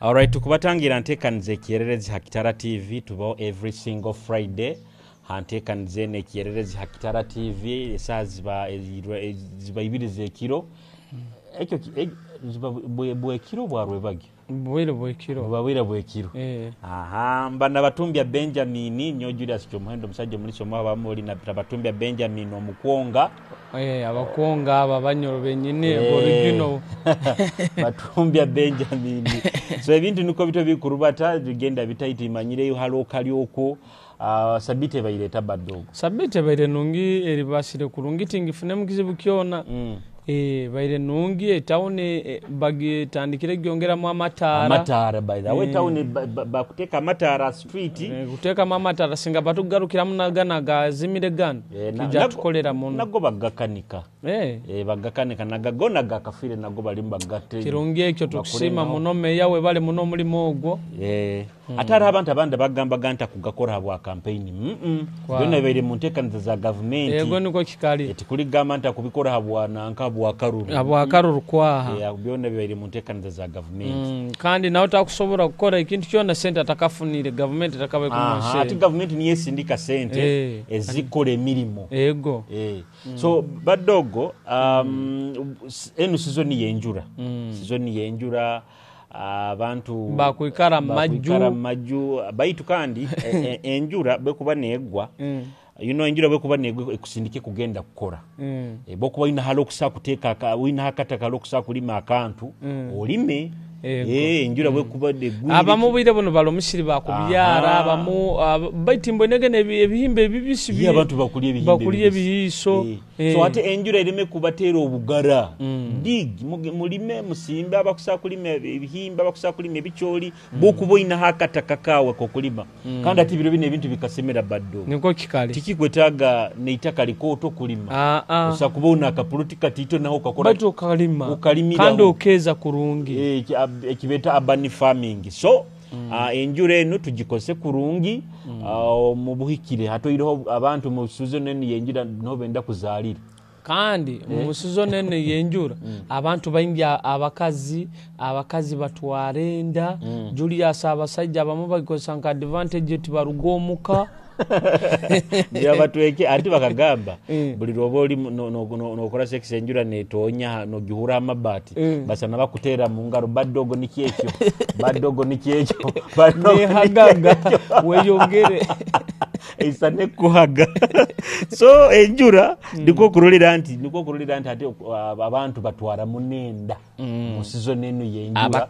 Alright, tukubatangira nteekaniza ekiyererezi Hakitara TV tubaho every single Friday. Hanteekaniza ekiyererezi Hakitara TV esaawa ziba ibiri z'ekiro. Ekyo bwe kiro bwarwe bagi. Bwire bwe kiro. Aha, mbana batumbya Benjamin nyo Julius Kyomuhendo musajja muri somo abamuli na batumbya Benjamin omukwonga. Abakwonga abanyoro benyine original. Batumbya Benjamin. So ebintu niko bito bikurubata bigenda bitaiti manyireyo halo kalyoko. Sabite bayireta baddogo. Sabite bayire nungi eribasire kurungiti ngifune mukizibu kyona. Bayire nungi etawuni bagitandikire gyongera mu amatara by the way town bakuteka amatara street kuteka mu amatara singa batugarukira munaganaga zimire gan tujja tukolera muno nago bagakanika bagakanika nagagona gakafire nago bali mbagate kirungi ekyo tukusima muno meyawe bale muno mulimo ogwo atari abantu abandi bagamba ganta kugakora habwa campaign byonna bere muntekaniza za government yego niko kikali eti kuli gamanta kubikora habwa nanka habwa karuru kwaha byonna bere muntekaniza za government kandi nawe takusobora gukora ikintu kyona sente atakafunire government takabe kumushe ati government niye sindika sente ezikole milimo yego so badogo enu sizoni yenjura abantu bakuikara maju baitu kandi enjura bekuba negwa enjura bekuba negwa ekusindike kugenda kukora bokuba ina halo kusa kuteka wina hakata kalo kusa kulima akantu olime enjura bekuba negwa abamu bire bono balomushiri bakubyara abamu baitimbo negene ebihimbe bibisi abantu bakuliye ebihiso so ate enjura erime kubatera obugara dig mulime musimbe abakusa kulima ebihimba abakusa kulima ebicholi bokuba ina hakata kakawe kokulima kandi ati biro bine ebintu bikasemera baddo niko kikali tikikwetaga neitaka likoto kulima osakubona akapulutika tito naho kakora bato kalima kandi okeza kurungi ekibeta urban farming so enjura eno tugikose kurungi mu buhikire hatoiriho abantu mu season eno yenjira no benda kuzalira kandi mu season eno yenjura abantu bayinja abakazi batwarenda Julius abasajja abamu bagikosanka advantage tibarugomuka ya batweke ati bakagamba buli roboli nokora sex enjura netonya no gihura amabati basana bakutera mu ngaro badogo nikyekyo ne hagaga weyongere isane kuhaga so enjura ndiko kurulira anti ati abantu batwara munenda mu season eno yenjura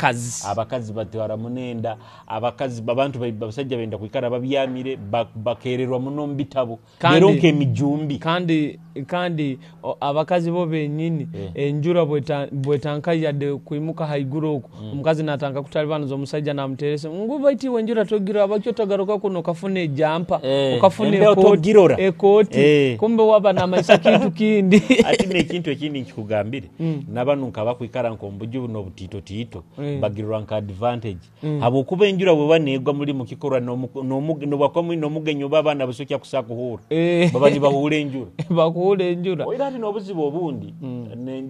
abakazi batwara munenda abakazi babantu babasajja benda kwikara babyamire bakererwa muno mbitabo neronke emijumbi kandi abakazi bo benyini enjura bwetanka yade kuimuka haiguro uko omukazi natanga kutalibana zo musajja namuterese nguba iti wenjura togira abakyo tagaruka kuno kafune jampa ukafune ekoti kumbe waba na maisha kintu kindi ati ne kintu ekindi nkikugambire nabanunka bakwikara nkombuju no butito bagirwa nka advantage abo kuba enjura bwe banegwa muri mukikora no bakomwe no mugenyo babana basokya kusakuhura baba ni bahule enjura oirati nobuzibo obundi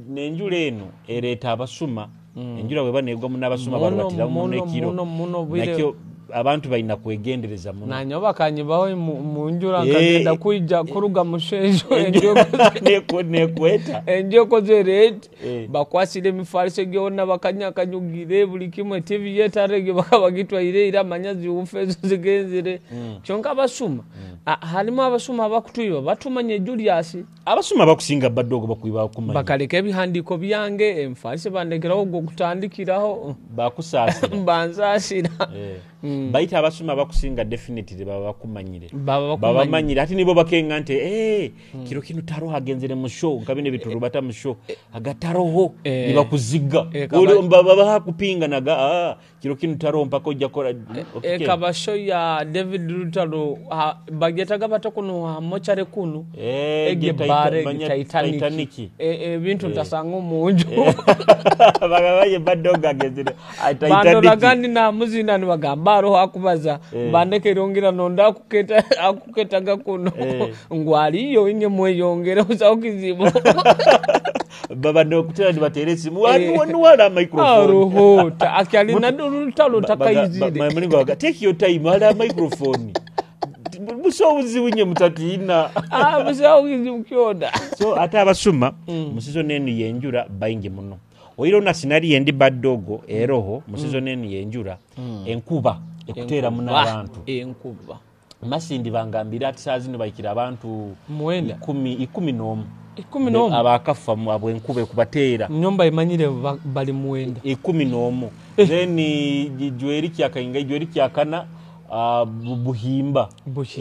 nenjura eno ereta abasuma enjura bwe banegwa munabasuma barwatira mu nekiro nakyo abantu bayina kwegendereza muno nanyo bakanyibaho mu njura ngagenda kuija kuruga mushenjo nekweta enjoko zerete bakwasire mifarishe gyona bakanyakanyugire buli kimwe TV yetarege bakabagitwa ira manyazi ufezo zigenzire kyonka basuma halimo abasuma bakutwiba batumanye Julius abasuma bakusinga badogo bakwiba kumanya bakaleka ebihandiko byange emfarishe bandekeraho go kutandikiraho bakusasa banzashira baita abasuma bakusinga definitely baba manyire ati nibo bakenga nte kiro kino taro hagenzere mu show nkabine biturubata mu show agataroho nibakuziga baba hakupinga naga kiro kino taro mpaka ujja kora kabasho ya David Lutalo bagetaga batakuno mochare kuno bare Titanic bintu ntasango munju bagabaye badoga agenzere Titanic bando gandi na muzina ni bagambaro hakubaza bandeke rongira nonda akuketa gakuno ngwali yo inye mweyongera uza ukizibo baba ndo kutera ndibateresi wala microphone aroho akali na lutalo takayizire mulingo waga take your time wala microphone busowuzi winye mutatina busowuzi mukyoda so ate abasuma mu season enu yenjura bayingi muno oyiro na sinari yendi baddogo eroho mu season enu yenjura enkuba ekutera muna abantu enkuba masindi bangambira ati sazino bayikira abantu mwenda 11 abakafa mu abwenkuba kubatera nyomba imanyire bali mwenda 11 then jweri kyakayinga jweri kyakana buhimba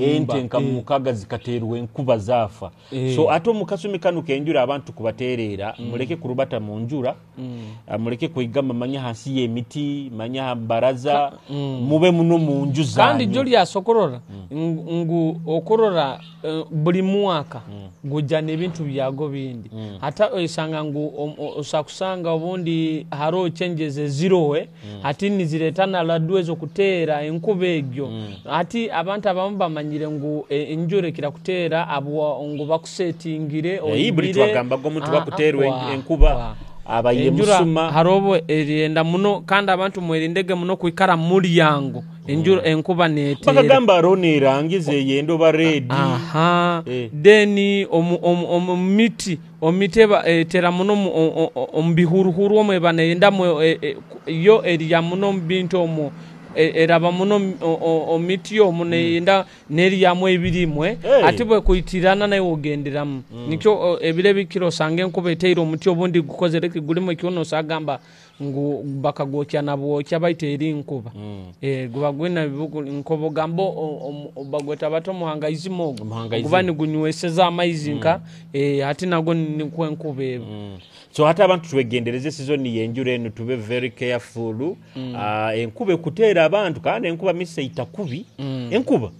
ente nkamukaga zikaterwa enkuba zafa so ato mukasumi kanu kenjura abantu kubaterera muleke kurubata mu njura muleke kuigama manya hasi y'emiti manya baraza mube muno mu njuza kandi Julius okorora ngu okorora buli mwaka gujana ebintu byago bindi hata oyisanga ngu osakusanga obundi haro changes zero ati niziretana ladwezo kutera enkube ati abantu abamu bamanyire ngu enjure kira kutera abo ngo bakusetingire oyibuli twagamba go muntu bakuterwa enkuba abaye musuma harobo erienda muno kandi abantu mwerindege muno kuikara muri yango enjura enkuba netera bakagamba rone rangize yendo ba red deni miti omiteba tera muno ombihuruhuru omwe banenda yo eriya muno mbinto omo eraba muno omitiyo munenda neri yamwe ebirimwe atibwe kuitirana naye ogenderamu nikyo ebire bikiro sange nkuba eteiro omutiyo obundi gukozereke gulimo kyono sagamba ngu bakagokya nabo kyabaiteri nkuba gubagwena bibuku nkobo gambo bagweta bato muhangayizimo kubani gunyweseza amayizinka ati nago ni kwenkube so hata abantu twegendereze season yenjure eno tube very careful enkube kutera abantu kandi enkuba mise itakubi enkuba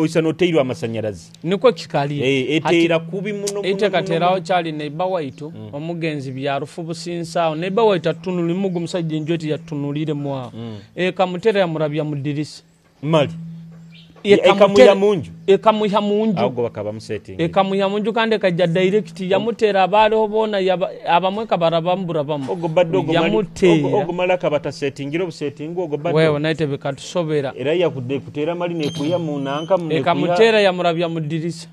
isano teirwa amasanyarazi niko kikali etera kubi muno etekateraho cyali neiba waitu omugenzi byarufu businsa neiba waita tunuli mugu musajje njoti yatunulire mwa kamutera ya murabya mudirisi mali ekamuya munju ahubwo bakaba musetting ekamuya munju kandi kajja direct yamutera abalo bona abamwe kabarabambura bamu ogo baddogo ogo malaka bata setting ro setting ogo baddo wewe naite bikatusobera era yakude kutera mali ne kuya munanka mu ekamutera ya murabya mudirisa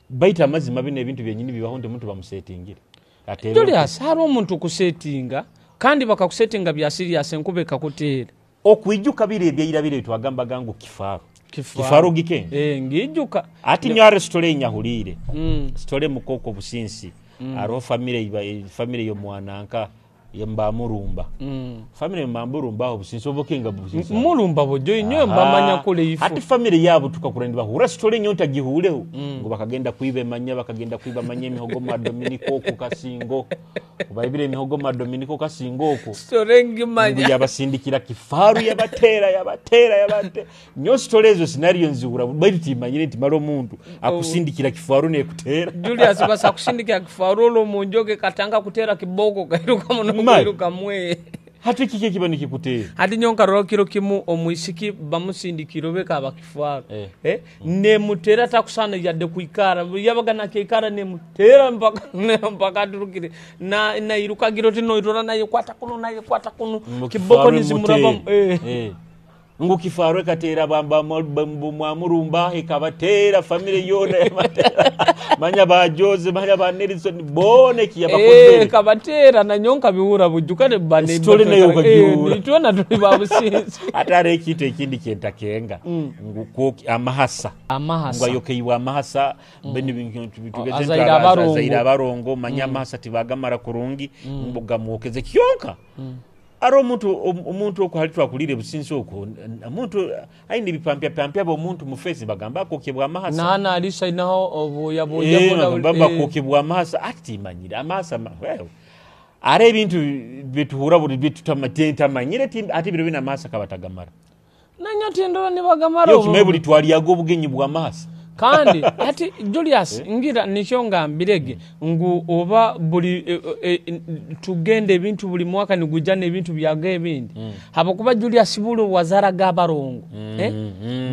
baita mazima bine ebintu byenyini bibahonde muntu bamusettingira atero Julius haro omuntu kusettinga kandi bakakusettinga bya serious enkube kakutera okwijuka birebye twagamba gangu kifaru gike ngijuka ati nyare story nyahulire story mukoko businsi aro family yo mwananka yamba murumba family mbamburumba aho businsi obokenga businsi murumba bojo inyo mbamanya kule ifu ati family yabo tukakurendwa hura story nyota gihuleho ngo bakagenda kwibe manya bakagenda kwiba manya mihogo ma Dominico ku kasingo bayibire mihogo ma Dominico kasingo ko story ngimanya yabasindikira kifaru yabatera nyo story ezo scenario nzihura bayiti manyire nti maro muntu akusindikira kifaru ne kutera Julius basa kusindikira kifaru lo munjoge katanga kutera kiboko kairuka muno kamwe hati kike kibani kikutera hati nyonka rokiro kimu omwisiki bamusindikiro beka bakifaru ne mutera takusana yadde kuikara yabaga na kikara ne mutera mpaka turukire na iruka giroti no irora nayo kwata kuno kiboko nizimuraba ngo kifaru katera bamba murumba ikabatera family yona manya bajoze manya ba Nelson bone kiyabakoze kabatera na nyonka biura bujukane bane story nayo kagiura nitona tuli babusinzi atare kito ikindi kenta kenga ngo amahasa ngo yokeyiwa amahasa bene bintu bitugeze zaira barongo manya amahasa tibagamara kurungi mbuga mwokeze kyonka aro umuntu okuhalitwa kulire businsi oko umuntu ayindi bipampya bo umuntu mu face bagamba kokebwa amahasa nana alisa inaho obuya bamba kokebwa amahasa ati manyira amahasa wewe are ibintu bituhura buri bitutamata manyire ati biro bina amahasa kabatagamara nanyati ndo ni bagamara yo kimebuli twali yago bugenyi bwa amahasa kandi ati Julius ngira nishonga mbirege ngu oba buli tugende bintu buli mwaka nigujane bintu byage bindi habo kuba Julius bulu wazara gabarongo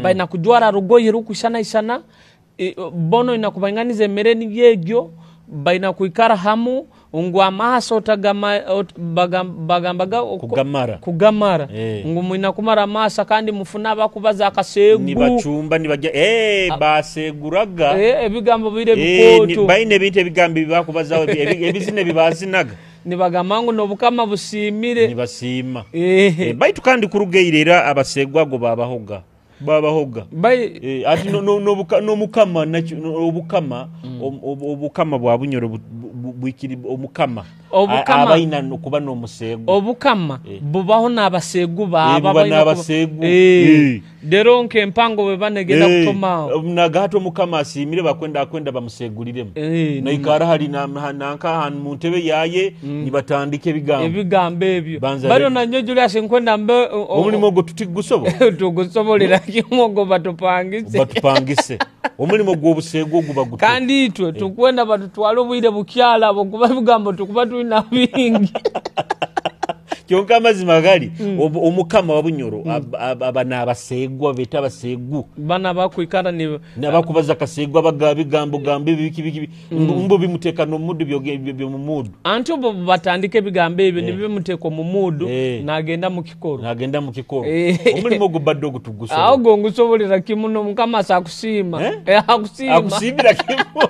baina kujwara rugoyi rukushana isana bono inakubanganiza emmere yegyo baina kuikara hamu ngu amaaso bagambaga kugamara ngu mwina kumara amaaso kandi mufuna abakubaza akasegu nibacumba nibajya baseguraga ebigambo bire bikoto baine ebintu ebigambo bibakubazaho ebizine bibazinaga nibagamangu n'obukama busiimire nibasiima baitu kandi kurugeirera abasegwa go babahoga ati n'omukama obukama bwa bunyoro bwikiri omukama abaina kuba n'omusego obukama bubaho n'abasegu n'abasegu dero nke mpango bwe banegenda kutoma nagato omukama asiimire bakwenda bamuseguliremu naikara hali nanka han muntebe yaye nibatandike ebigambo ebyo baro nanyo Julius nkwenda mbe omulimo go tutigusobo tugusobolera kimogo batupangise omulimo gw'obusego guba guto kandi itwe tukwenda batutwala obwire bukyala abo kuba bigambo tukuba tulina bingi kyonka amazima gali omukama wa bunyoro abana abasegwa beta abasegu bana bakwikara nabakubaza kasegwa baga bigambo gambe biki mbo bimuteka no mudu byo mu mudu anti obo batandike bigambo ebyo nibimuteka mu mudu nagenda mu kikoro omulimo gubadde gutuguso aho gongusobolera kimuno mukama sakusiima akusiimira kimu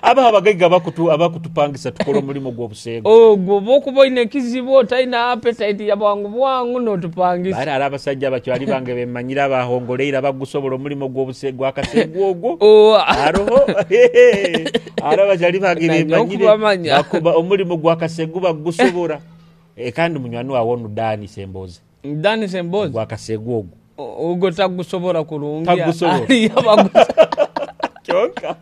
abagaiga abakutupangisa tukola omulimo gw'obusego ogwo bokuboine kizibo taina appetite yabwangu n'otupangisa bari abasajja bakyali bange bemanyira abahongoleira bagusobola omulimo gw'obusego akasego ogwo aroho bakyali bange bemanyire bakuba omulimo gw'akasego bagusobola kandi munywani wawo ono Dani Sembozi gw'akasego ogwo tagusobola kulungi kyonka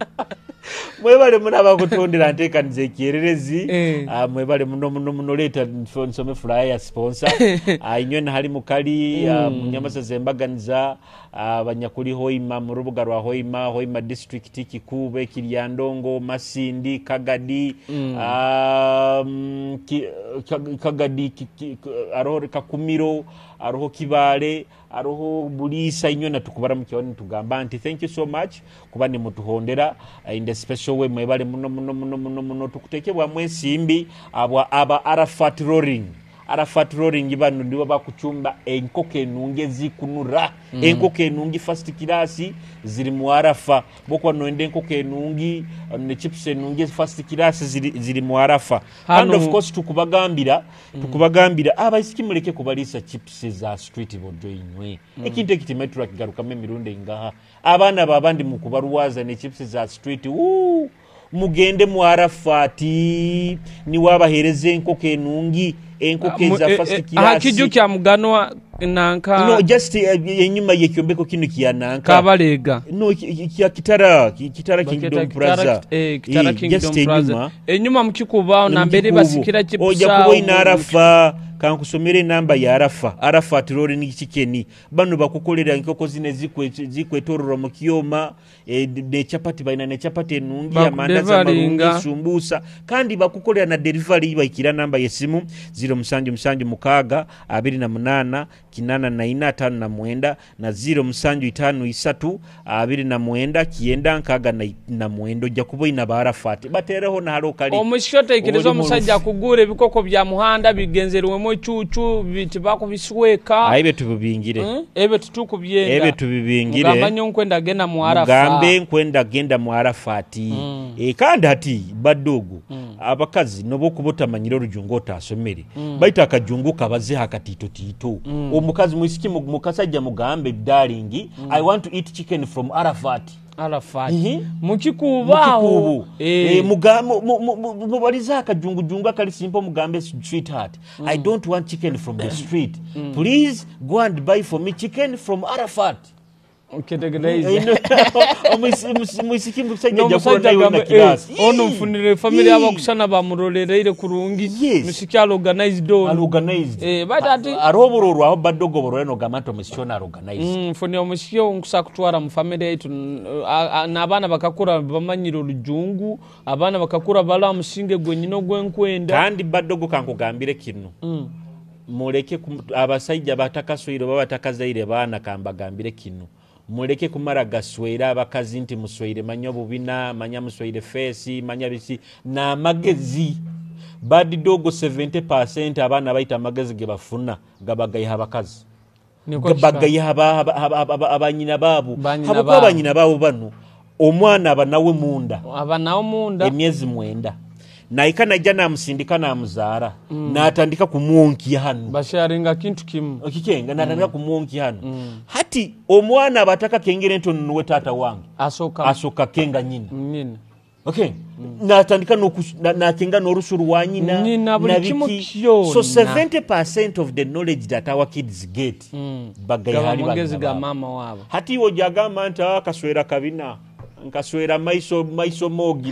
mwebale munaba kutondera ntekaniza ekyererezi mwebale muno leta nsome flyer ya sponsor inywe hali mukali munyamasa zembaganiza abanyakuli Hoima mu rubuga rwa Hoima district Kikube Kiryandongo Masindi Kagadi Kagadi aroho Kakumiro aroho Kibale aroho Bulisa inywe natukubara mukyoni tugamba nti thank you so much kuba ni mutuhondera in the special way mwebale muno tukutekebwa mwesimbi aba Arafat Roaring bano ndibo bakuchumba enkoko enunge zikunura enkoko enungi first class ziri mu Arafa bokwa noende enkoko enungi ne chips enungi first class ziri mu Arafa and of course tukubagambira abaisiki muleke kubalisa chips za street bodo inywe ekintu ekitimetro kigaruka emirundi ingaha abana babandi mukubaruwaza ne chips za street mugende mu Arafati ni wabahereze enkoko enungi enkoko za first class hakiju kya muganwa nanka no just enyuma yekyombeko kino kya nanka kabalega no kya kitara Kingdom Plaza kitara Kingdom Plaza enyuma mukikubaho na mbere basikira chipusa oja kuboina Arafa kankusomere namba ya Arafa tirori ni chikeni bano bakukolera enkoko zine zikwetororo mu kiyoma ne chapati baina ne chapati enungi amandazi amarungi sumbusa kandi bakukolera na delivery bayikira namba yesimu 0776 28 kinana na 45 na 0753 29 kienda nkaga na mwendo ja kuboina ba Arafat batereho na halo kali omushote ikirizo musajja kugura ebikoko bya muhanda bigenzerwe mo chuchu bitibako bisweka aibe tubingire ebe tutukubyenda tubibingire ngabanyo nkwenda genda mu Arafa gambe nkwenda genda mu Arafati kandi ati badogo abakazi nobo kubota manyiro rujungo tasomere baita akajungu kabaze hakatito tito omukazi muisiki mukasajja mugambe darling I want to eat chicken from Arafat mukikubaho mubaliza akajungu akali simple mugambe sweetheart I don't want chicken from the street please go and buy for me chicken from Arafat Mwisiki mkusajja jakura na iwe na kilasi ono mfunire family aba kushana bamurolereire kurungi mwisiki organized but ati arobororo aho badogoboro eno gamato misiona organized mfunire mwisiki onkusa kutwara mu family yetu n'abana bakakura bamanyiro rujungu abana bakakura bala mushinge gwenyino gwenkwenda kandi badogo kankugambire kinu muleke abasajja batakasoiro babatakazaire bana kambagambire kinu muleke kumara gaswera abakazi nti muswere manya bubina manya muswere face manya bisi na magezi bad dogo 70% abana baita magezi ge bafuna gabagaye abakazi gabagaye abanyina babu habo abanyina babu bano omwana abanawe munda emyezi 9 naikana jana msindika na mzara na atandika kumwonki hano basharinga kintu kimu okikenga na atandika kumwonki hano hati omwana abataka kengere nto nuwe tata wangu asoka kenga nyina okay na atandika na kenga norusuru wa nyina na biki so 70% of the knowledge that our kids get bagay hali bagezi ga mama wabo hati wo jagama nta kaswera kabina nkaswera maiso moli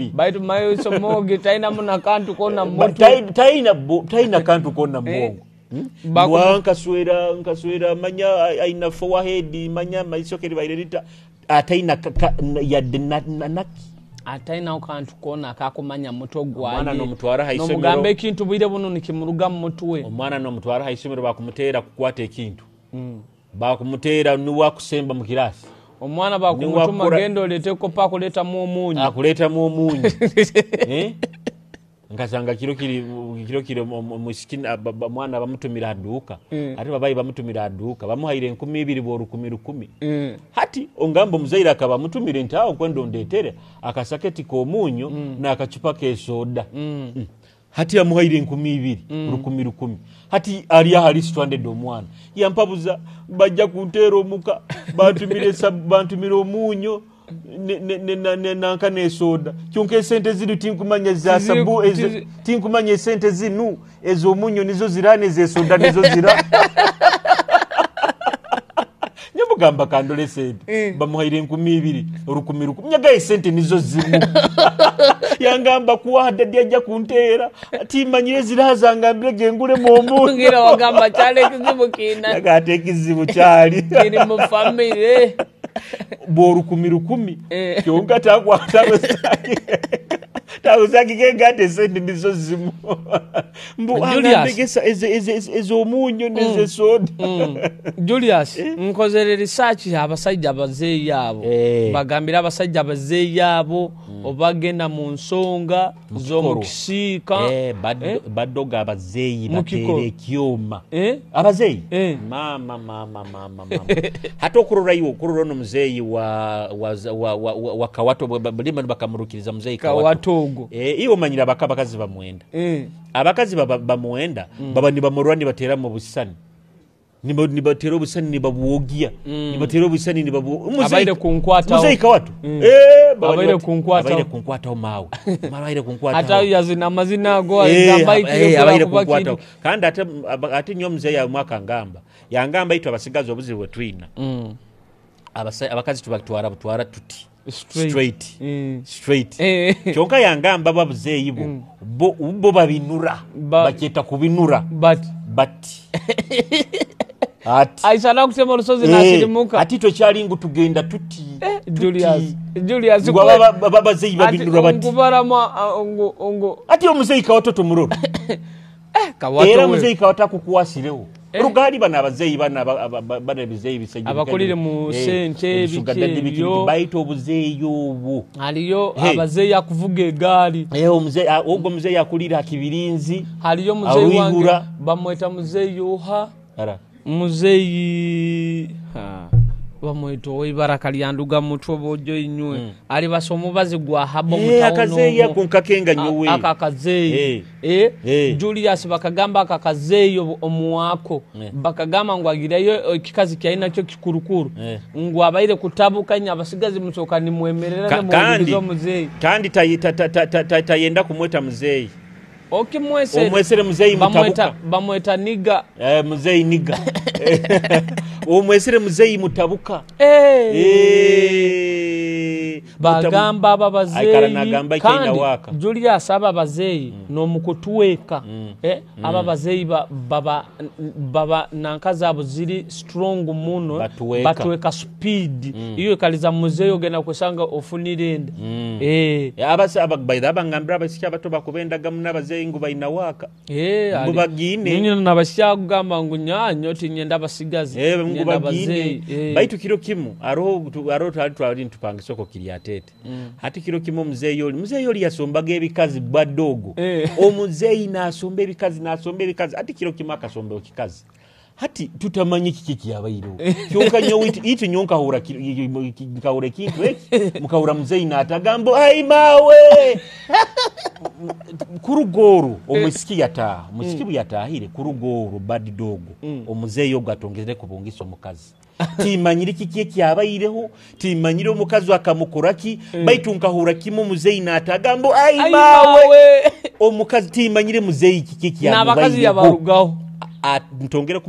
baitu maiso mogi taina muna kantu kona moto taina kantu kona mongo nkaswera manya aina forehead manya maiso keri bairita ataina naki ataina kantu kona akakumanya moto gwaye omwana no mutwara haisomero mugambe kintu bwire buno nikimuruga mu mutwe omwana no mutwara haisomero bakumutera kukwata ekintu bakumutera nuwa kusemba mu kirasi omwana bakumutuma gendo leteko pa kuleta mu omunyu akuleta mu omunyu nkasanga kiro kiri musikini mwana bamutumira aduka ati babayi bamutumira aduka bamuhaire 12 boru 10 hati ongambo muzaira akaba mutumire ntawo kwendo ndetere akasaketi ko omunyu na akachupa ke soda hati amuhaire 12 10 hati aliya hali stranded omwana yampabuza bajja kuntero omuka bantumire omunyo nankane soda kyonke sente ziri tinkumanya za sabu tinkumanya sente zinu ezo omunyo nizo zirane ze soda nizo zira nyamugamba kandole sente bamuhaire 12 10 nyaga sente nizo zimu yangamba kuwa hadadi ajja kuntera ati manyire ziraza mbege ngure mu omunyo ngira wagamba cyale kizibu kina yagate kizibu cyali kiri mu family boru 10 kyonka takwatawe tawuzaki kengate sente nizo zimu mbu angambegesa ezo omunyo neze soda Julius nkozere research abasajja abazeyi yabo bagambira abasajja abazeyi yabo obagenda mu nsonga zo mukisika badoga abazeyi batere kyoma abazeyi mama hata okurora no muzeyi wa kawato balima bakamurukiriza muzeyi kawatogo iyo manyira bakabakazi bamwenda abakazi bamwenda baba nibamurwani batera mu busani nibatero busani nibabuogia nibatero busani abaire kunkwata muzeyi kawato abaire kunkwata omawe abaire kunkwata hata yazina mazina go zambaikire abaire kunkwata kandi ate nyo muzeyi amwaka ngamba yangamba itwa abasigazo obuzibu twina abakazi tubatwara tuti straight kyonka yangamba babuzeyi bo babinura baketa kubinura but aisana kusema rusozi nasirimuka ati to chalingu tugenda tuti Julius babazeyi babinura bati ongo ati omuzeyi kawato muroro kawato era muzeyi kawata kukuwasirewo rugali bana abazeyi bana bizeyi bisajja abakolire mu sente bikyo baito obuzeyi obu aliyo abazeyi akuvuga egali omuzeyi ogwo muzeyi akulira kibirinzi aliyo muzeyi wange bamweta muzeyi oha muzeyi bamweto oibaraka lyanduga mutwe bojo inywe ali basomo bazigwa habo mutawono akazeyi yakunkakenga nyuwe akakazeyi Julius bakagamba akakazeyi omuwako bakagamba ngwagireyo kikazi kyaina cyo kikurukuru ngwabaire kutabuka nya basigazi musoka ni mwemerera mu muzeyi kandi tayenda kumweta muzeyi omwesere muzeyi mutabuka bamweta niga muzeyi niga omwesere muzeyi mutabuka bagamba ababazeeyi kandi Julius ababazeeyi n'omukutuweeka ababazeeyi baba nankazi abo ziri strong muno batuweeka speed iyo ekaliza muzeeyi ogenda kusanga ofunira enda abangambira abasika abato bakubendagamu n'abazeeyi ngu balina waaka ngu bagiine nyina nabasika kugamba ngu nyanyo tinyenda basigazi nyenda bazeeyi baitu kiro kimu aro twali ntupanga isoko kiryatete hati kiro kimu omuzeeyi oli yasombaga ebikazi bwaddogo omuzeeyi n'asomba ebikazi hati kiro kimu akasomba ekikazi hati tutamanyi kiki kyabairo kyonka nyo itu nyonka hura kawura kintu mukawura muzeeyi n'atagambo ai mawe kurugoro omwisiki yata musiki buyatahire kurugoro bad dogo omuzeeyi ogatongeze kubungisa omukazi timanyiri kiki kyabaireho timanyiri omukazi akamukoraki baitu nkahura kimu muzeeyi n'atagambo ai mawe omukazi timanyiri muzeeyi kiki kyabairo n'abakazi yabarugaho ntongere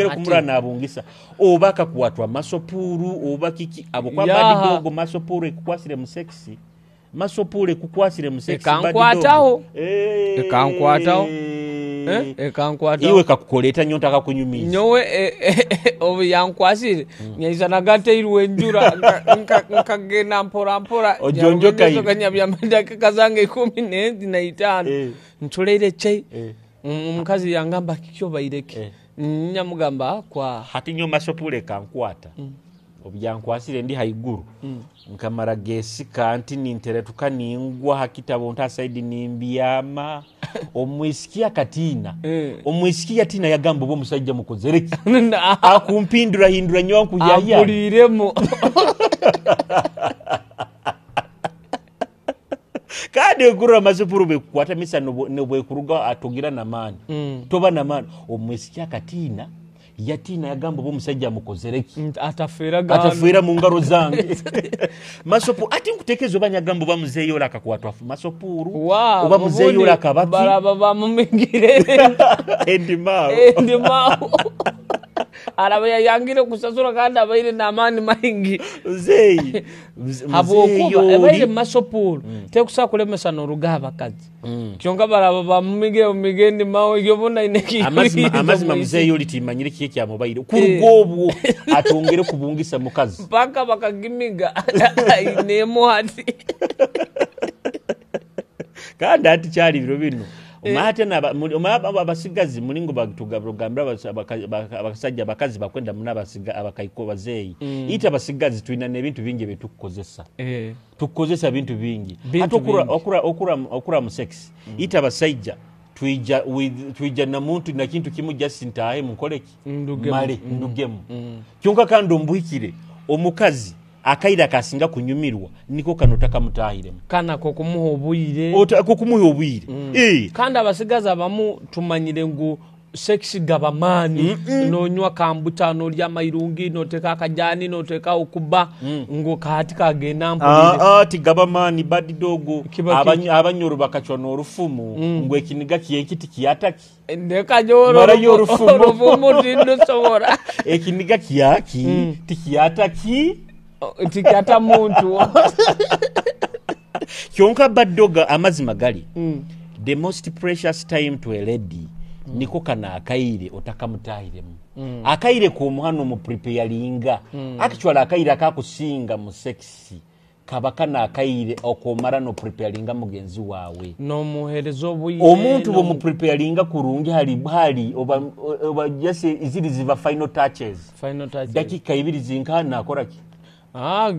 kumura nabungisa obaka kuwatwa masopuru obakiki abo kwa badi dogo masopuru ekukwasire mu sexy masopuru ekukwasire mu sexy ekankwataho iwe kakukoleta nyonta akakunyumiza nyowe obu yankwasire nyaisa nagateiruwe njura nkagenda mpora ojonjoka hiyo kanyabya madakika zange 15 ntuleire chei omukazi yangamba kikyo baireke nyamugamba kwa hati nyo masopule kankwata obyankwasire ndi haiguru nkamara gesi kanti ninteretuka ningwa hakitabo nta side nimbyama omwisikia katina omwisikia tina yagamba bo musajja mukozereki akumpindura hindura nyonku yaya akuliremo kade kurura masopuru bekwata misa no kuruga atogira namani toba namani omwisikia katina yatina yagamba bo musajja mukozereki atafera mu ngaro zange masopu ati nkutekezo banyagambo ba muzeeyi ola akakwatwa masopuru oba muzeeyi ola kabaki baraba bamumingire endimao araba yangire kusasura kandi abaire namani maingi muzeeyi habokuba abaire masopuru tekusakulemesa norugaba kazi kyonka baraba bamumingire ndimao yobona ineki amazima muzeeyi oli timanyire kiki kyamubaire kurugobwo atongere kubungisa mukazi paka bakagimiga inemo hati kandi ati cyari biro bino umate abasigazi mulingo bagitugabirogambira abasajja bakazi bakwenda munabasiga abakayiko bazeeyi ita abasigazi tuina nebintu bingi betukozesa tukozesa bintu bingi okura mu sex ita abasajja tuija na muntu na kintu kimu just ntahe mukoleki male ndugemu kyonka kandi ombuikire omukazi akaira kasinga kunyumirwa niko kanotaka mutahiremu kana kokumuha obwire kandi abasigaza abamu tumanyire ngu sex gabamani nonywa kambuta no lya mairungi no teka akajani no teka okuba ngo kati kagenda mpulire ati gabamani badi dogo abanyoro bakachwa no rufumu ngo ekiniga kiyenkiti kiyataki ndeka joro mara yorufumu tindo sobora ekiniga kiyaki tikiyataki tikata muntu kyonka baddoga amazima gali the most precious time to a lady niko kana akaire otakamutahiremu akaire ku muhano mu preparinga actually akaire akakusinga mu sexy kabakana akaire okomara no preparinga mugenzi wawe no muherezo buye omuntu bo mu preparinga kurungi hali oba yese iziri ziva final touches dakika ibiri zinkana akoraki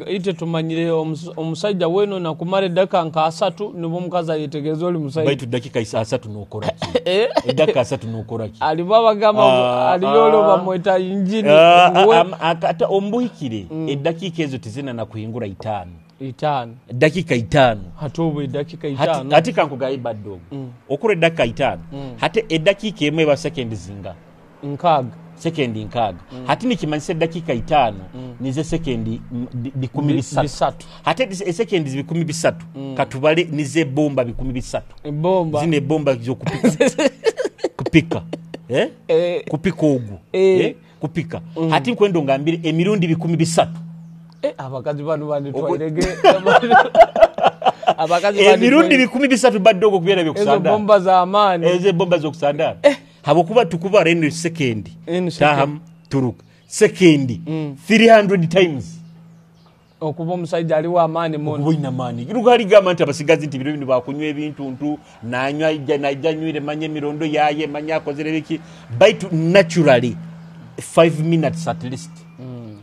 ite tumanyire omusajja weno na kumare daka nka 3 nibo mukaza yetegezo oli musajja baitu dakika 3 nokoraki dakika 3 nokoraki ali baba gama aliyolo bamweta injini akata ombuhikire edakika ezo tizina na kuhingura 5 dakika 5 hatobe dakika 5 katika nkugaye baddogo okure dakika 5 hate edakika emwe ba second zinga sekendi nkaga hati nikimanyise dakika 5 nize sekendi 13 hati sekendi 13 katubale nize bomba 13 bomba zine bomba zo kupika kupika ogu kupika hati kwendo ngambire emirundi 13 abakazi bano banditwairege abakazi emirundi 13 badde okubeera byokusanda ezo bomba za amaani ezo bomba zokusanda habokuba tukuba rene second taham turuk second 300 times okuba omusajja aliwo amaani mono okuba amaani rugali gama nti abasigazi nti bino bakunywa ebintu ntu nanywa ijja nywire manye mirondo yaye manya akozere biki bite naturally 5 minutes at least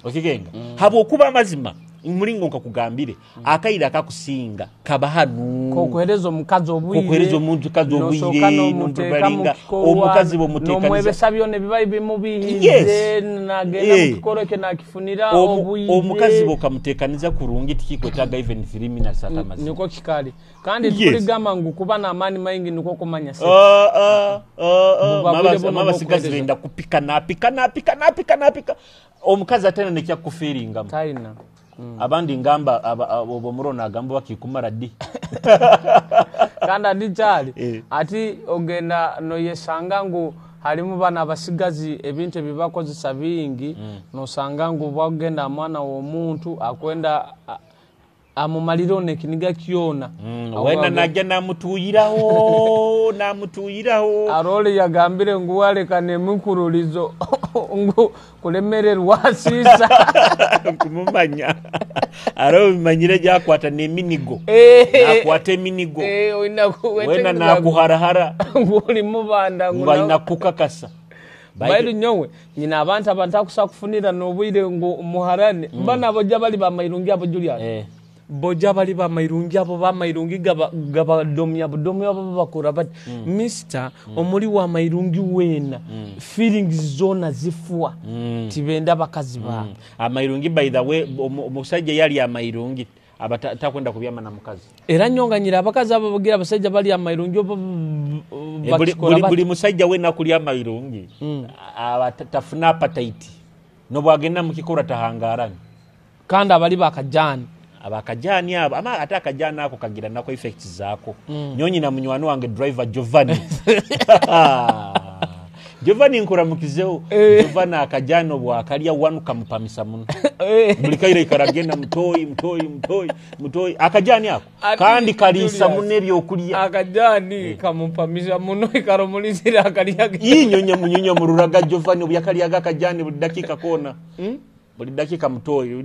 okigenga habokuba amazima mulingo nkakugambire akaira akakusinga kabahanu kokuhereza omukazi obwire kokuhereza omuntu kazi obwire n'omubalinga omukazi bomutekaniza nomwebesa byone bibaye bimubihize nagenda mukikoro ke nakifunira obwire omukazi bokamutekaniza kurungi tikikwetaga even 3 minutes atamazi niko kikali kandi tuligamba ngukuba na amani maingi niko kumanya se mabasigazi benda kupika napika omukazi atena nekya kufiringa taina abandi ngamba obomurona agamba bakikumara di kanda ndichali ati ogenda no yesanga ngu halimu bana abasigazi ebintu bibakozesa bingi no sanga ngu bagenda mwana wo muntu akwenda amumaliro nekiniga kiona wena najja namutuyiraho arole yagambire ngu walekane mukurulizo ngu kulemererwa sisa kumumanya aro manyire jakwata neminigo nakwata eminigo wena nakuharahara nguli mubanda ngulina kukakasa bairu nyowe nyina abantu abantakusakufunira nobwire ngo muharane bana bojja bali bamayirungi abo Julius boja bali bamayirungi abo bamayirungi gaba domya abo bakora but Mr omuli wa mayirungi wena feelings zona zifua tibenda bakazi ba amayirungi by the way omusajja yali amayirungi abatakwenda kubyama na mukazi era nyonganyira abakazi abo bagira abasajja bali amayirungi buli musajja wena kuli amayirungi abatafuna appetite no bwagenda mukikora tahangarani kandi abali bakajani abakajani abo ama atakajana ako kagira nako effects zako nyonyi na munywano wange driver Giovanni Giovanni nkuramukizeo Giovanni akajano bwa akalia wanu kamupamisa muno bulikaire karagenda mutoyi akajani ako kandi kalisa munebyo okulia akajani kamupamisa muno ikaromulizira akalia munyonya mururaga Giovanni byakaliaga akajani buli dakika kona buli dakika mutoyi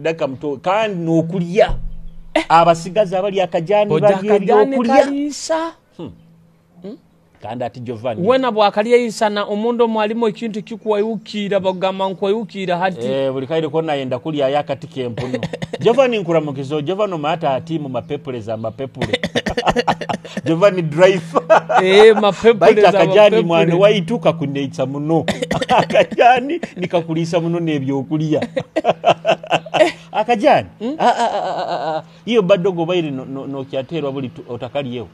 kandi nokulia abasigaza abali akajani bali okulia kandi ati Giovanni wena bwakalia isana omundo mwalimo ekintu kikuwayukira bagamba nkwayukira hati buli kaire kona yenda kulia yakatike empuno Giovanni nkuramukizo Giovanni mata atimu mapepule za mapepule Giovanni drive mapepule za akajani mwana waituka kuneitsa muno akajani nikakulisa muno nebyo okulia akajani iyo badogo baire no kyaterwa buli otakaliyeho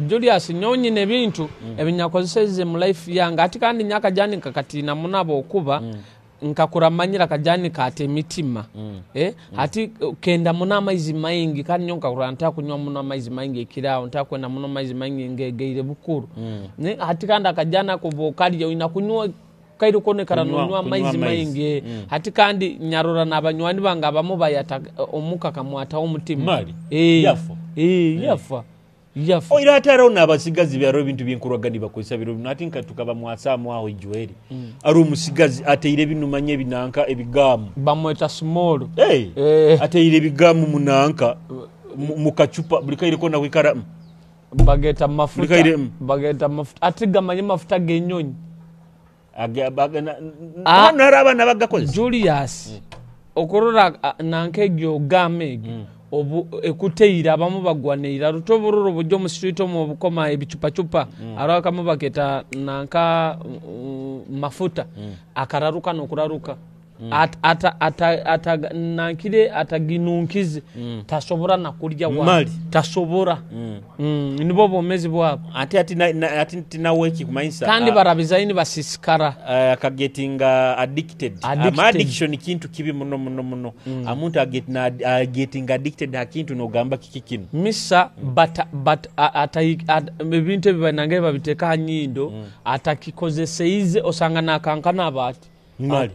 Julius nyonyi nebintu ebinyakozeseze mu life yanga ati kandi nyakajani kakatina munabo okuba nkakuramanyira kajani kate mitima ati kenda muna maizi maingi kandi nyonka kuranta kunywa muna maizi maingi ekirao ntakwenda muna maizi maingi ngegeire bukuru ati kandi akajana kubokali yo kunywa kairo kone karanonywa maizi maingi ati kandi nyarora nabanywani banga abamubayata omuka kamwata omutima yafa oira ataro nabasigazi byaro bintu byenkurwagani bakozesa biro natinka tukaba mwasamu aho ijueri ari umusigazi ateire binumanye binanka ebigamu bamweta small ateire ebigamu munanka mukachupa bulikaire kona kwikara bageta mafuta atigamanye mafuta genyonyi naraba nabagakoze Julius okorora nankegyo gamegi obu ekuteira abamu bagwaneira rutobururu bujjo mu street omu bukoma ebichupa araka mubaketa nanka mafuta akararuka nokuraruka ata nankire ataginunkize tasobora nakulya wa tasobora nibo bomezi bwabo ati na weki kumaisa kandi barabizaini basisikara akagetinga addicted addiction kintu kibi muno amuntu getting addicted hakintu no gamba kikikino misa but ebintu bibanange babiteka nyindo atakikozeseize osanga nakankana abati Mali.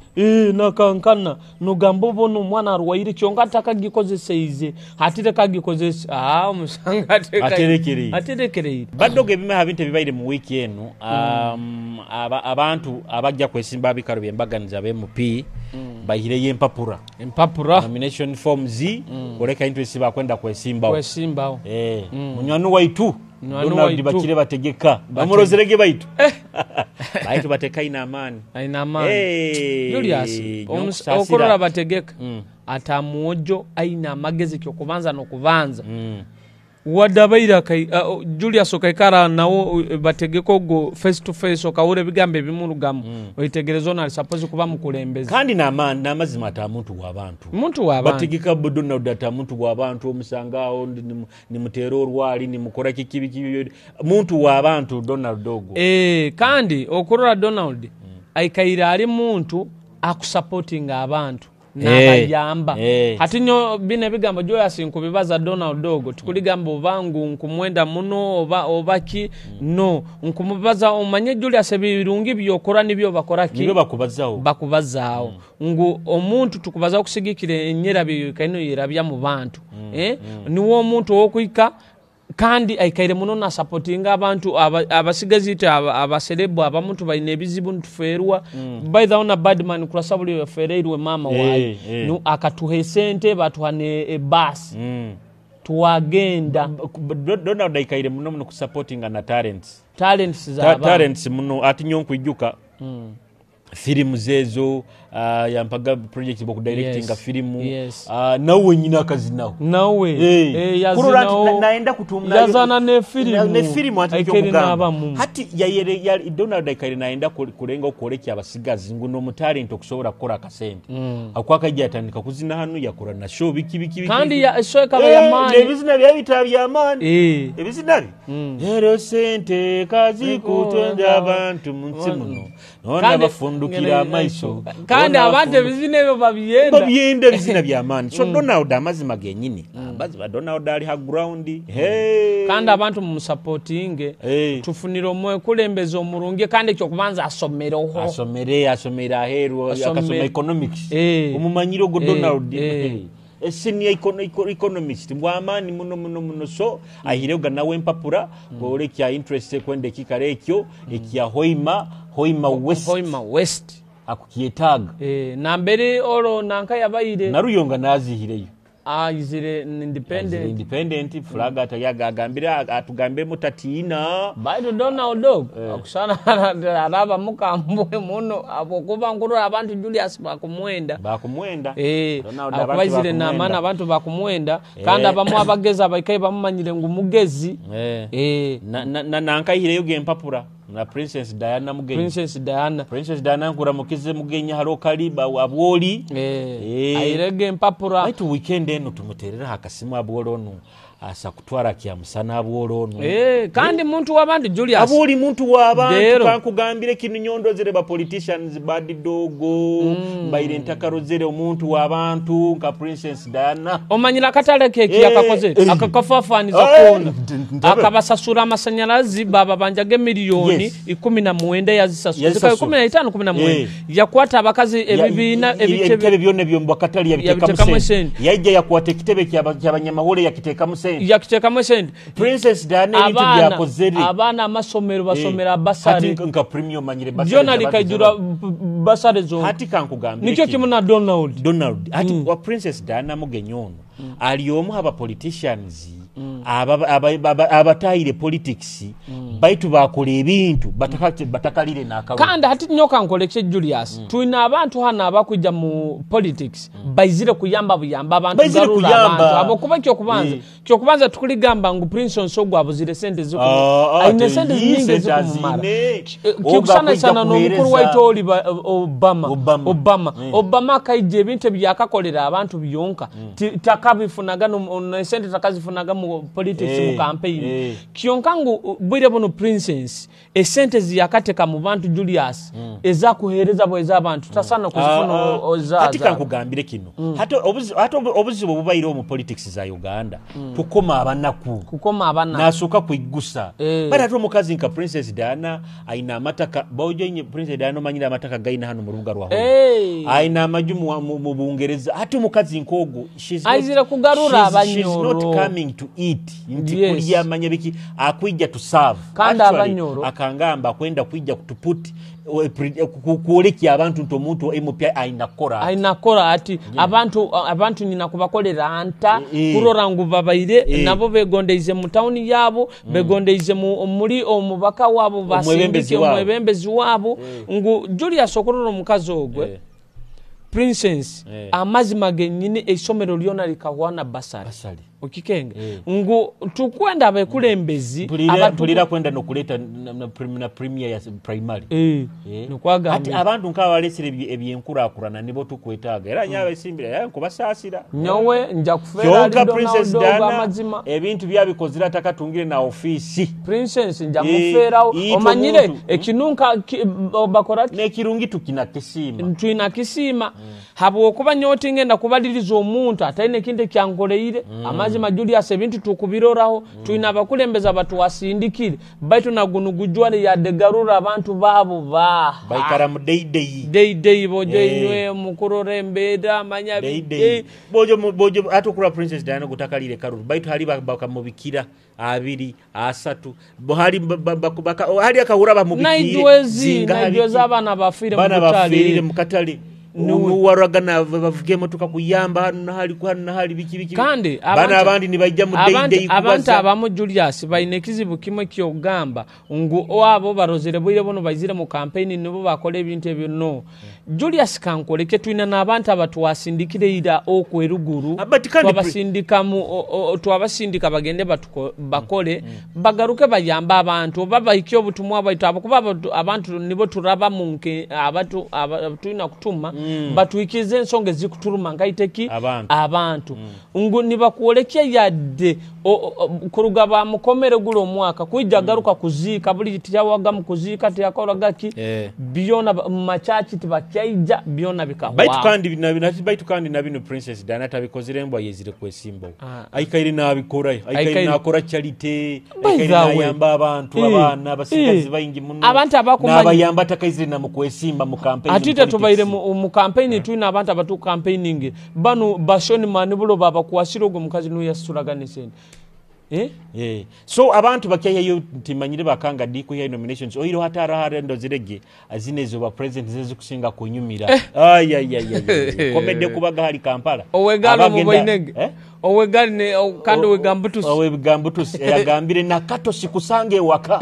Nakankana nogamba bono omwana arwaire kyonka takagikozeseize hatire kagikozesa omusanga aterekereye baddoga ebime habintu ebibaire mu wiiki eno abantu abajja kwesimba abikalo byembaganiza b'MP bayireyo empapura nomination forms oleka interest bakwenda kwesimbawo munywanu waitu Donald bakire bategeka bamurozerege baitu baitu bateka ina amani Julius okorola bategeka atamuojo aina amagezi kyokubanza nokubanza wadabaira kai Julius okaikara nawo bategeko go face to face okawure bigambe bimulugamu oitegerezona ali suppose kuba mukulembeza kandi na amani namazima ata muntu wabantu bategeka bodona data muntu wabantu omusangao ni mutero orwali ni mukora kikibi muntu wabantu Donald dogo kandi okorola Donald aikaira ali muntu akusupportinga abantu nabayamba hatinyo bine bigambo Joyous nkubibaza Donald dogo tukuligamba obangu nkumwenda muno obaki no nkumubaza omanye Julius ebirungi byokora nibyo bakoraki nibyo bakubazaawo ngu omuntu tukubaza okusigikire enyera bikaino yerabya mu bantu niwo omuntu okuika kandi aikaire muno na supporting abantu abasigazite abaselebo abamuntu bayine ebizibu ntuferwa by the one badman kurasabuli fereirwe mama wayi no akatuhe sente batuhane bus tuwagenda Donald aikaire muno ku supporting na talents za talents muno atinyonku ijuka filimu zezo yampaga project boku directing filimu nawe nyina akazi nawe yazina naenda kutumna yazana ne filimu atikugamba hati ya Donald Aikaire naenda kurenga okoleki abasigazi nguno mutalent okusobora kukora akasente akwakajja atandika kuzina hanu yakora na show biki kandi ya show kaba ya mani ebizina byabita bya mani ebizina ero sente kazi kutenda abantu munsi muno nona bafundukira amaiso kandi abantu bizine byo babyenda bizina bya mani so Donald amazima genyini bazi ba Donald ali ha ground kandi abantu mu supporting tufunira omwe kulembeza omurungi kandi cyo kubanza asomera aheru akasoma economics omumanyiro go Donald senior economist mwamani muno so ahirega nawe empapura gore kya interest kwende kikare ekyo ekya Hoima West akukietaga na mbere oro nanka yabayire naruyonga nazihireyo izire independent flag atayaga agambira atugambe mutatina baido Donald dog akusana araba mukambwe muno abokuba nguru abantu Julius bakumwenda akubazire na mana abantu bakumwenda kandi abamu abageza abaikaye bamumanyire ngumugezi nanka hireyo gempapura na Princess Diana mugenyi Princess Diana nkuramukize mugenyi haro kaliba abwoli ayirege empapura aitu weekend eno tumuterera hakasimu abwolono asa kutwara kya musana abwolono kandi muntu wabandi Julius abwoli muntu wabantu kankugambire kinu nyondo zire ba politicians badi dogo mbaire ntakaro zire omuntu wabantu nka Princess Diana omanyira katale keki yakakoze akakafafaniza kona akabasasura amasanyalazi baba banjage miliyoni 19 yazisasura 15 yakwata abakazi ebibina ebitebe byone byo mbakatali yabiteka musende yajja yakwata kitebe cy'abanyamahore yakiteka musende Princess Diana ibintu byakozere abana amasomero basomera basari hati nka premium manyire basari Donald kajura basari zo hati kankugambye nicyo kimuna Donald hati wa Princess Diana mugenyono aliyomu aba politicians abatayire politics baitu bakole ebintu batakalire nakawe kandi hati nyoka nkolekye Julius tuina abantu hana abakujja mu politics baizire kuyamba buyamba abantu garula abantu abo kuba kyo kubanza tukuligamba ngu Prince Nsogwa abuzire sente ziko aine sente nyingi zikumara kikusana sana no mukuru waito Obama kaije ebintu byakakolera abantu byonka takabifunaga no sente takazifunaga mu politics mu campaign kyonkangu bwire bono Princess esente ziyakateka mu bantu Julius ezakuhereza bweza abantu tasana kuzifuna ozaza katika nkugambire kino hata obuzibu bubayiro mu politics za Uganda tukoma abanaku nasuka kuigusa bada tu mukazi nka Princess Diana aina amataka bojo nye Princess Diana manyira amataka gaina hano mu rubuga rwa aina amajumu mu Bungereza hata mukazi nkogo she's not coming to eat kulia manyabiki akwijja to serve kanda abanyoro akangamba kwenda kwijja kutuputi kuoleki abantu ntomuntu empya ainakora ati abantu nyina kubakolera anta kurora nguva baire nabo begondeize mu town yabo begondeize muri omubaka wabo basindike omwebembezi wabo ngu Julius okororo mukazi ogwe Princess amazima genyine esomero lyona likawana basari okikenge ngu tukwenda abekulembezi abatuulira kwenda nokuleta na premier ya primary nokwaga ati abantu nka balesere ebyenkurakurana nibo tukwetaaga era nyawe esimbira yankubasasira nyowe nja kufera lido Princess Diana ebintu byabikozira takatungire na office Princess nja mufera omanyire ekinunka bakorati nekirungi tukina kisima habo okuba nyoti ngenda kubaliriza omuntu ataine kinde kyankoleire amazima Julius ebintu tukubiroraho tuina abakulembeza batu wasindikire baitu nagunugujwale ya degarura abantu babo baikara mu day bojo inywe mukurore mbeda manya bojo atukura Princess Diana gutakalire karuru baitu hali bakamubikira abiri asatu bohali hali akahura bamubikire naijwezi abana bafire mukatali nuwaragana bavugemo tukakuyamba nahali biki kandi bana abandi nibajja mu day abantu abamo Julius baine kizibu kimwe kyogamba ngo wabo barozere boire bono bazire mu campaign nibo bakole ebintu ebyo no Julius kankoleke tuina nabantu abatwasindikire ira okweruguru twabasindika bagende bakole bagaruke bayamba abantu baba ikyo butumwa baitabo kuba abantu nibo turaba munke abatu tuina kutuma batuikize ensonga zikuturuma ngaiteki abantu ngo nibakuolekya yadde kurugaba mukomere gulo omwaka kujja garuka kuzika buli tyawaga mu kuzika tyakora gaki biona machachi tibakyaija biona bikawa baitu kandi nabino Princess Diana tabikozire embwa yezire kwesimbo ayikaire nabikora ayikaire nakora charity ayikaire nayamba abantu abana basigazi bayingi muno abantu abakumanya nabayamba takaizire na mukwesimba mu campaign atite tubaire mu campaign tuina abantu abatu campaigning banu bashoni manibulo baba kuwashiro go mukazi no yasuraganiseni so abantu bakyayo timanyire bakanga diko ya nominations oiro hatara ndozirege azinezo ba president zezo kusinga kunyumira komede kubaga hali Kampala owegalo mu boinege owegalo ne kando wegambutus yagambire nakato sikusange waka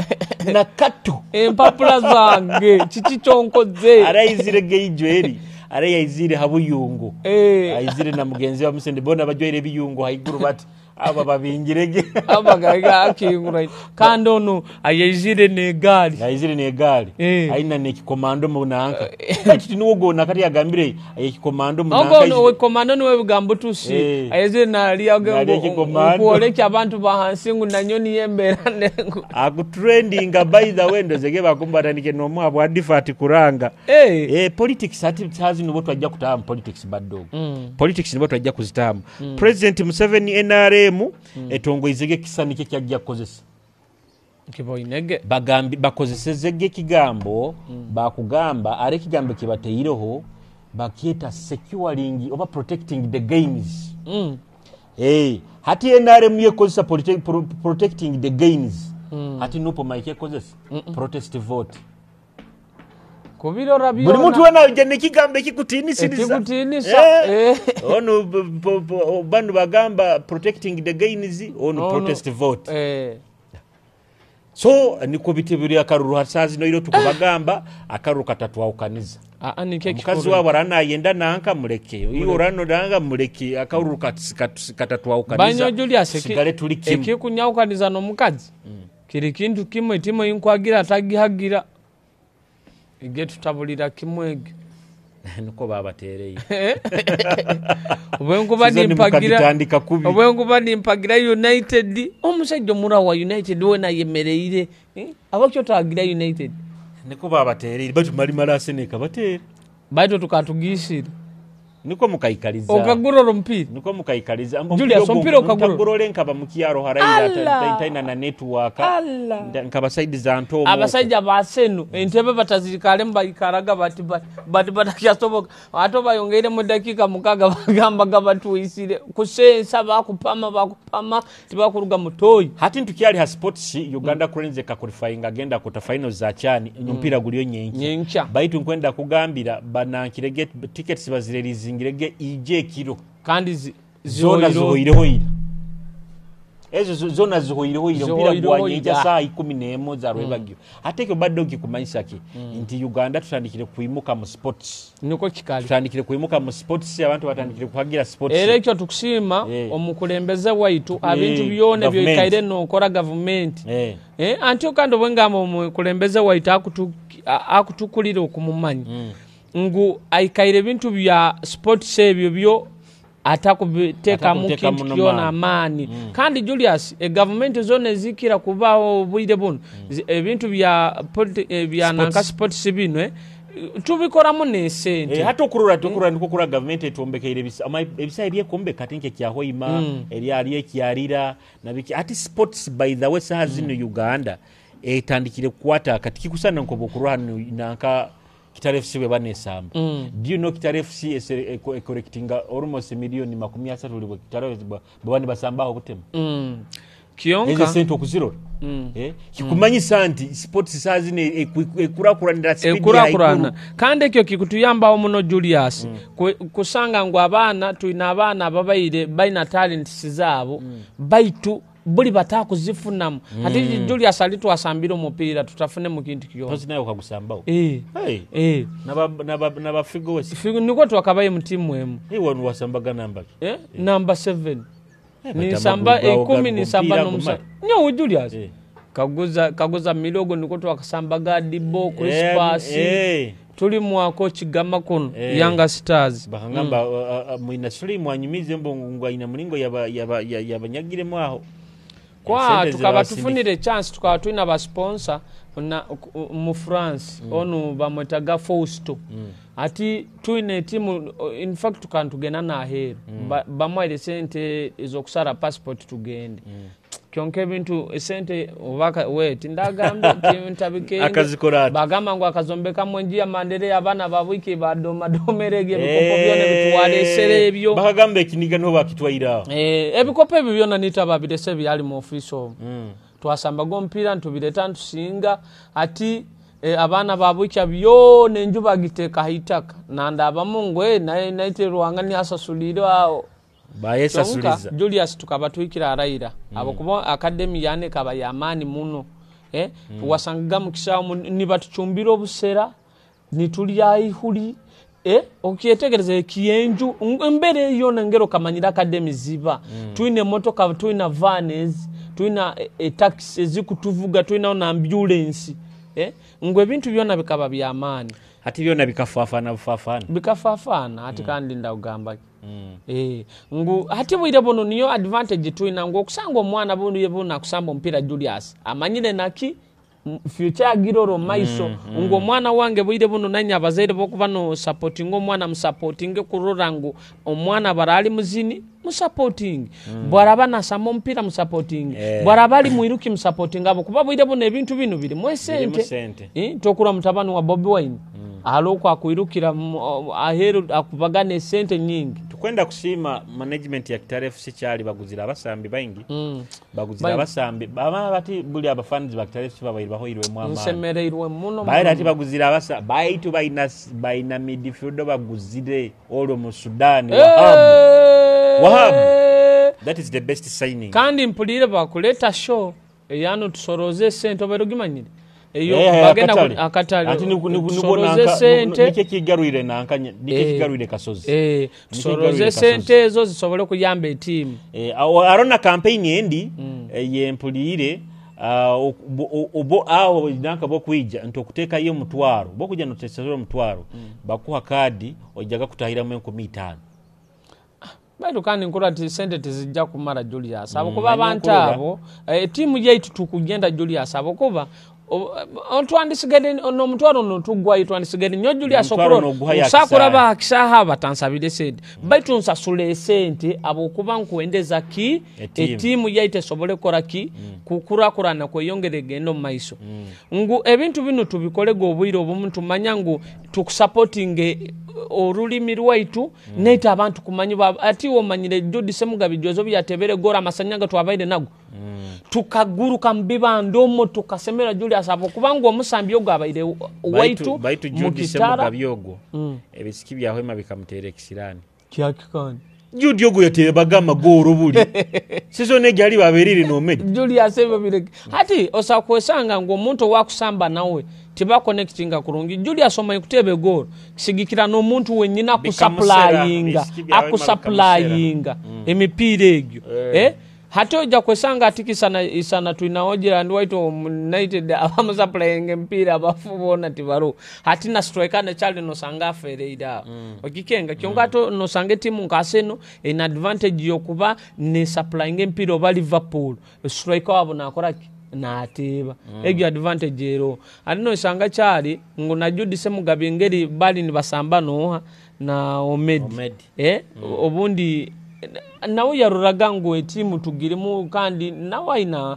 nakato empapula zange chichichonkoze araizirege ijweri are yaizire habuyungu aizire na mugenzi wa musende bona bajwire biyungu haiguru bati aba babingirege abagaga akingura kando no ayizire ne gali aina ne kikomando munanka kiti nugo nakati yagambire ayikomando munanka ogo komando no wegambutusi ayizire na liyago kuoleka abantu bahansingu na nyoni yemberane akutrending by the window zege bakumbatanike no mwa bwa difati kuranga politics ati tsazi no botwa ajja kutamu politics baddo politics nibo twajja kuzitamu President Museveni NRM etongoizege kisanike kyajja kozesa kiboinege bagambi bakozesezege kigambo bakugamba are kigambo kibateireho bakieta securing over protecting the gains hati NRM yekozesa protecting the gains hati nupo maike kozesa protest vote kubiro rabiona buli mtu wana jane kigambe kikutinisa ono bandu bagamba protecting the gains ono protest vote so niko bitebiri akaruru hasazi no iro tukubagamba akaruru katatu aukaniza mukazi wa barana yenda nanka muleke iyo rano danga muleke akaruru katatu aukaniza banyo Julius eki kunyaukaniza no mukazi kiri kintu kimwe timo inkwagira tagihagira ige tutabulira kimwege niko babatereye obwenkuba nimpagira United omusajja omura wa United wena yemereire abakyotagira United niko babatereye batu mali malase kabatere baito tukatugishira niko mukaikaliza okaguroro mpira niko mukaikaliza Julius mpira okaguroro nkaba mukyaro haraira taina na network nkaba side za ntomo abasajja basenu entebe batazirikale mbayikaraga bati batakyasoboka ato bayongeire mu dakika mukaga bagamba gabatuisire kusensa bakupama tibakuruga mutoyi hati ntukyali ha sports Uganda Cranes ka qualifying agenda kota finals za chani mpira guliyo nyencha baitu nkwenda kugambira banankirege tickets bazirelize ngirege ije kilo kandi zona zihoireho ezo zona zihoireho mpira gwanyija saa 11 za rwebagyo ateke baddo kikumanyisa ki nti Uganda tutandikire kuimuka mu sports niko kikali tutandikire kuimuka mu sports abantu batandikire kuhagira sports era ekyo tukusima omukulembeze waitu abintu byone byoikaire nokora government antio kandi obwengamba omukulembeze waitu akutukulira okumumanyi ngu aikaire bintu bya sports ebyo byo atakubiteka mu kintu kyona amani kandi Julius government zone zikira kubaho bwire buno ebintu bya nanka sports bino tubikora mu nesente hata okurura niko kura government etombekeire ebisa ebyekombe katinke kyahoima eri ekyarira nabiki ati sports by the way sahazino Uganda etandikire kwata katikikusana nkobo kurura nanka Kitare FC webanesamba do you know Kitare FC is correcting almost million 30 libo Kitare bwani basambaho gutema kionka eze sento kuziro kikumanyi santi sports sazine ekurakuranira speed ekurakurana kandi ekyo kikutuyamba muno Julius kusanga ngo abana tuina abana babaire baina talents zabo baitu buli batakuzifunamu ati Julius alitu asambira omupira tutafune mu kintu kiyo tosina yokagusambaho naba figo niko twakabaye mu timu emu wonu wasambaga namba number 7 ni samba 10 ni samba nomsa nyo Julius kaguza milogo niko twakasambaga dibo Crispus tuli mwa coach Gamakono Young Stars bahangamba muina suli mwanyimize mbongwa ina mulingo yabanyagire mwaho kwa tukaba tufunire chance tukaba tuina ba sponsor mu France onu bamwetaga Fausto ati tuine timu in fact tukantugena na hero bamwaire sente ezokusara passport tugende kyonke bintu esente obaka wait ndagambe tintabike akazikora bagamba ngo akazombeka mwenjia mandere abana babwiki badomerege bikopo byone bitwalesere ebyo bakagambe kiniga no bakitwaira ebikopo ebyo byona nitababirese byali mu official twasamba go mpira ntubireta ntusinga ati abana babwiki byone njuba giteka hitaka nanda abamungwe naite ruhanga ni asasuliro ao bayesa suliza Julius tukaba tuikira araira abokuba academy yane kaba yamani muno wasanga mukishamu ni batuchumbira obusera nitulya ihuli okyetegereza ekiyenju mbere yona ngero kamanyira academy ziba tuine motoka tuina vans tuina taxi zikutuvuga tuina na ambulance ngwe bintu byona bikaba byamani hati byona bikafafana hati kandi ndagamba ngu hati bwire bono niyo advantage tuina ngo kusanga omwana bono yebona kusamba mpira Julius amanyire naki future agiroro maiso ngo mwana wange bwire bono nanya abazaire bokuba no supporting omwana musupporting kurorango omwana barali muzini musupporting bwaraba nasamba mpira musupporting bwaraba ali muiruki musupporting abo kuba bwire bono ebintu bino biri mwesente tokura mutabani wa Bobby Wine aloko akuirukira aheru akubagane sente nyingi tukwenda kusima management ya Kitare FC cyali baguzira abasambi baingi baguzira abasambi baba bati buli abafans ba Kitare FC babayirwa hoirwe mwamba nsemereirwe muno bayira ati baguzira abasa baitu baina midfield baguzire olo mu Sudan Wahab that is the best signing kandi mpulire bakuleta show eyano tusoroze sente oberugimanyire eyo bagenda akatali ati nibona sente nike kigaruire nankanya nike kigaruire kasozi tusoroze sente ezo zisobole kuyamba team arona campaign endi yempulire obo awo nanka bokuija ntokuteekayo omutwaro bokuja notesera omutwaro bakuha kadi ojaga kutahiramu 15. Baitu kandi nkora ati sente tizijja kumara Julius abo kuba abantu abo timu yaitu tukugenda Julius abo kuba ontwandisigede no mutwaro no tugwa itwandisigede nyo Julius okuro usakura ba kishaha batansabide sente baitu nsasule sente abo kuba nkuendeza ki timu yaite sobole koraki kukurakurana kweyongerege ndo maiso ngu ebintu bino tubikolego obwire obumuntu manyangu tukusupporting orulimi rwaitu neta abantu kumanyi ati womanyire Judi Semugabi jozo byatebere gora masanyaga twabaide nago tukaguruka mbiba ndomo tukasemera Julius abo kubangu omusambi ogo abaide waitu Judi Semugabi ogo ebisiki byahwema bikamutere kisirani kyakikani Judi ogo yatere bagama goro buli sizo nejali baberire no medi Julius ebabire hati osakwesanga ngo omuntu wakusamba nawe tiba connectinga kurungi Julius omanye kutebe goro kisigikira no muntu wenyina akusupplyinga emipira egyo hati oja kwesanga atikisana isana tuinaojira ndi waito United abamusupplying empira abafubona tibaro hati na striker na child no sanga fereida okikenga kyongato no sange timu nkaseno in advantage yokuba ne supplying empira oba Liverpool striker wabo nakora na atiba egyo advantage ero alino sanga chali nguna Judi Semugabi ngeri bali ni basamba noha na Omedi. Obundi nawe yaruragango etimu tugirimo kandi nawaina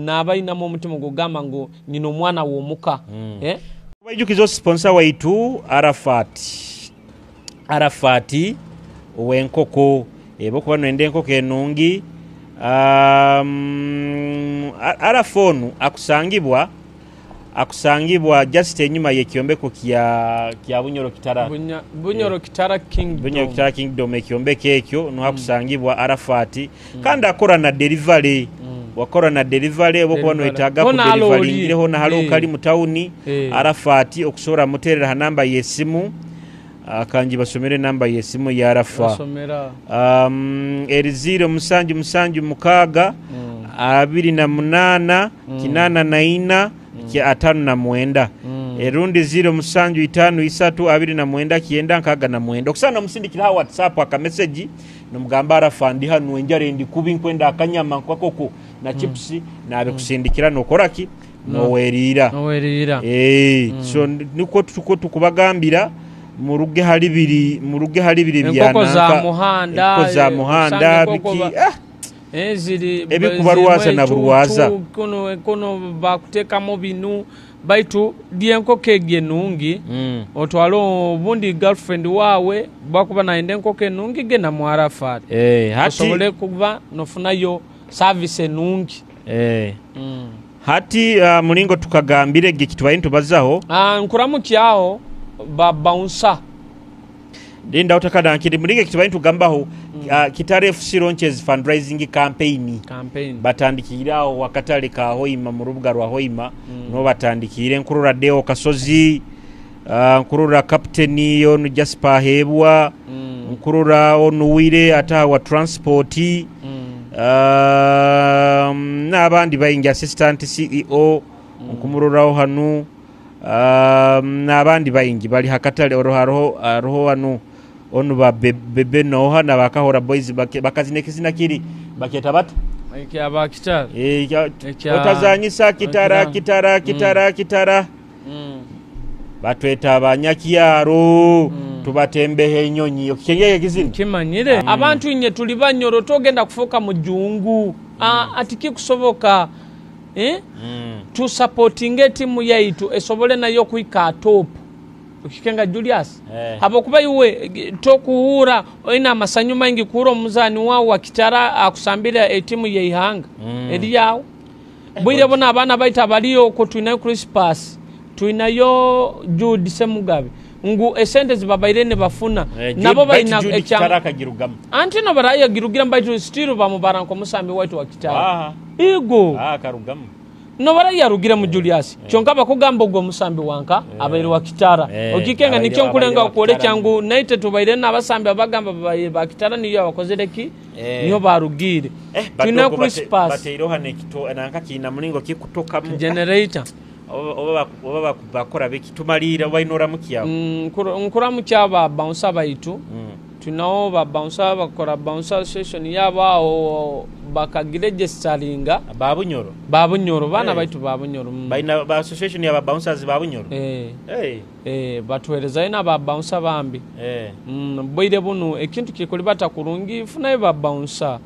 nabaina mu mutima gogamba ngo nino mwana womuka wayijukizo sponsor waitu Arafati owenkoko ebo kuba no endenkoko enungi Arafonu akusangibwa just enyuma y'ekyombeko kya Bunyoro Kitara Kingdom ekyombeko ekyo no akusangibwa Arafati kandi akora na delivery wakora na delivery obokuba no etaga ku delivery ngireho na halo kali mu town Arafati okusora muterera namba yesimu kanji basomere namba yesimu ya Arafa eriziro musanju mukaga 28 kinana na ina kia 5 erundi 0 musanju 5 3 29 kienda nkaga na mwenda okusana musindikira ha WhatsApp aka message no mugamba Arafandi hanu enjare ndi kubi nkwenda akanyama kwakoko na chips na abe kusindikira no koraki no werira so niko tukubagambira muruge hali biri enkoko za muhanda biki eziri ebikubarwaza na burwaza kono bakuteka mu binu baitu dienkoko egenungi otwalo bundi girlfriend wawe bakuba na endenko enungi gena mu Arafati hati sobole kuba nofunayo service enungi hati mulingo tukagambire gikitwaye ntubazaho nkuramu kyao bouncer Linda utakada nkiri mulinge kitubaye tugambaho Kitare FC launches fundraising campaign batandikiraho wakatale ka Hoima mu rubuga rwa Hoima no batandikire nkurura Deo Kasozi nkurura captain yon Jasper Hebwa nkurura onuwire ata wa transport n'abandi bayingi assistant CEO nkumururaho hanu n'abandi bayingi bali hakatale oroho hanu onu ba bebe noha na bakahora boys bakazinekizina kiri baketa bata aba kitara otazanyisa kitara batweta abanyakiyaro tubatembehe enyonyi okiyeye kizini kimanyire abantu inye tuli banyoro togenda kufoka mu jungu atiki kusoboka tu supporting timu yaitu esobole nayo kuika top ukikenga Julius hapo kuba iwe tokuhura ina masanyu maingi kuro muzani wao wa Kitara akusambira timu ya Ihanga edi yao bwire bona abana baita baliyo ko tuina Christmas tuinayo Judi Semugabi ngu esente zibabairene bafuna nabo baina Kitara kagirugam anti no baraya girugira mbaitu still bamubaranko musambi waitu wa Kitara igo karugam no barayarugire mu Julius kyonka bakugamba ogwo musambi wanka abaire wa Kitara okikenga nikyo nkulenga kwole kyangu naite tubaire n'abasambi abagamba ba Kitara niyo abakozereki niyo barugire tuna Christmas batero hane kito nanka kina mulingo kikutoka mu generator oba bakora bekitumalira bayinora mukiyawo nkura mukyaba bounce abayitu tunao ba bounce bakora bounce session yabo bakagireje salinga babunyoro bana baitu babunyoro baina ba association ya ba bouncers babunyoro batuhereza ina ba bouncer bambi boide bunu ekintu kikoli batakurungi funa ba bouncer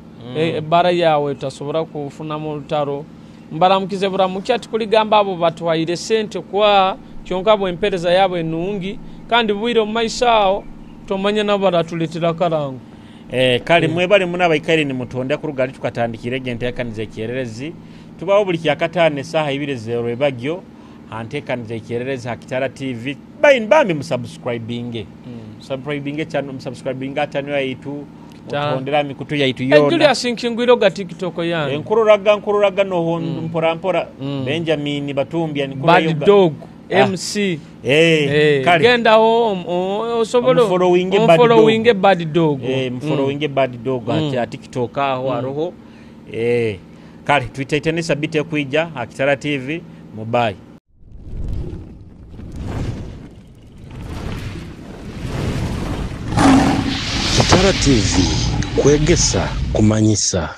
bara yawe tasobora kufuna mu lutaro mbaramukize buramuki ati kuligamba abo batwaire sente kwa kyonka bo empereza yabo enungi kandi bwire mu maishawo tomanya nabaratuletera karangu kali mwebale muna bayikare ni mutonda ku rugali tukatandikira gente yakanize kyererezi tubaho buli kyakatane saha 2:00 ebagyo antekanize kyererezi ha Kitara TV bambi musubscribing channel subscribing atano yitu mutondera mikutu yitu yona Julius Nkingwiro ga TikTok yange nkururaga no hondo mpora Benjamin Batumbya ni kuri Bad Dog MC genda ho sobolo following Bad Dog following Bad Dog ati TikTok aho aroho kali twitaitene sabite kuija Kitara TV mobile Kitara TV kwegesa kumanyisa.